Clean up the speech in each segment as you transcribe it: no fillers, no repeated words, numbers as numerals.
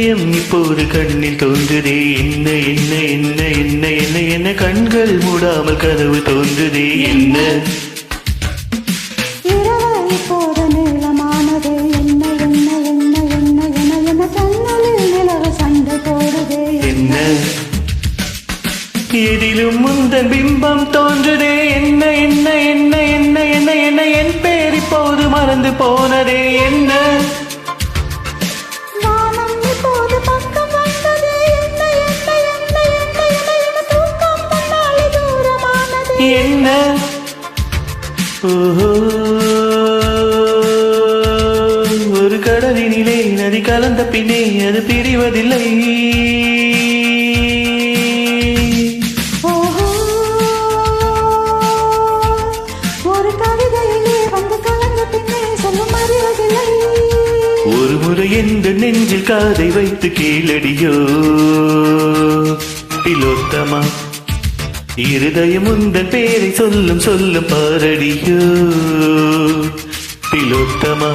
இதயம் இப்போது கண்ணில் தோன்றுதே. என்ன என்ன என்ன என்ன என்ன என்ன கண்கள் மூடாமல் கனவு தோன்றுதே. என்ன இப்போது நீளமானது. என்ன என்ன என்ன என்ன என்ன என்ன கண்களில் நிலவு சண்டை போடுதே. என்ன எதிலும் முந்தன் பிம்பம் தோன்றுதே. என்ன என்ன என்ன என்ன என்ன என்ன என் பேர் இப்போது மறந்து போனதே. என்ன வானம் இப்போது பக்கம் வந்ததே. என்ன என்ன என்ன என்ன என்ன என்ன தூக்கம் முன்னாலே தூரமானதே. என்ன ஓஹோ ஒரு கடலினிலே நதி கலந்த பின்னே அது பிரிவதில்லை. ஓஹோ ஒரு கவிதையிலே வந்து கலந்த பின்னே சொல்லும் அறிவதில்லை. ஒரு முறை எந்த நெஞ்சில் காதை வைத்து கீழடியோ திலோத்தமா. இருதயம் உந்தன் பேரை சொல்லும் சொல்லும் பாரடியோ திலோத்தமா.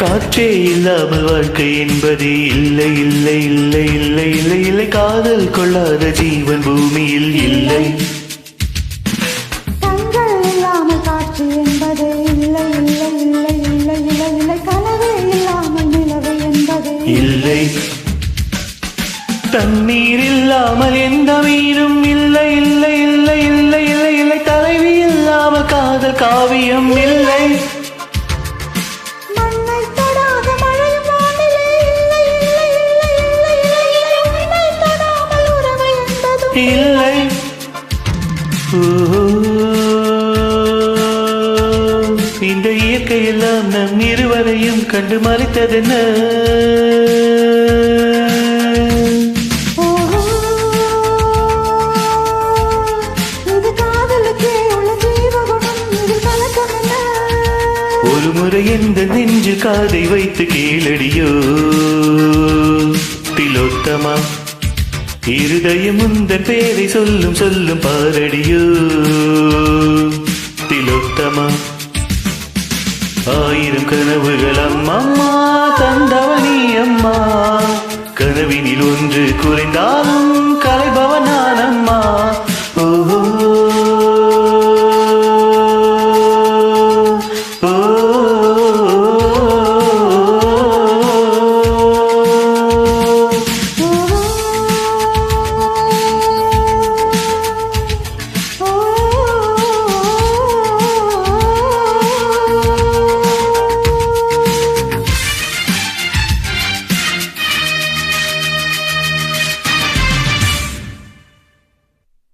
காற்றே இல்லாமல் வாழ்க்கை என்பதே இல்லை இல்லை இல்லை இல்லை இல்லை இல்லை. காதல் கொள்ளாத ஜீவன் பூமியில் இல்லை. கண்கள் இல்லாமல் காற்று என்பதே இல்லை இல்லை இல்லை இல்லை இல்லை இல்லை. கனவே இல்லாமல் நிலவு என்பதே இல்லை. தண்ணீர் இல்லாமல் எந்த மீனும் இல்லை இல்லை இல்லை இல்லை இல்லை இல்லை. தலைவி இல்லாமல் காதல் காவியம் இல்லை. மண்ணை தொடாத மழையும் வானிலே இல்லை இல்லை இல்லை இல்லை இல்லை இல்லை. உன்னை தொடாமல் உறவு என்பதும் இல்லை. ஓ, இந்த இயற்கையெல்லாம் நம் இருவரையும் கண்டு மறைத்ததென்ன. ஓஹோ இது காதலுக்கே உள்ள ஜீவகுணம். இது கலக்கம் என்ன. ஒரு முறை எந்த நெஞ்சு காதை வைத்து கீழடியோ திலோத்தமா. இருதயம் உந்தன் பேரை சொல்லும் சொல்லும் பாரடியோ திலோத்தமா. ஆயிரம் கனவுகள் அம்மம்மா தந்தவனி அம்மா. கனவினில் ஒன்று குறைந்தாலும் கலைபவன் நான் அம்மா.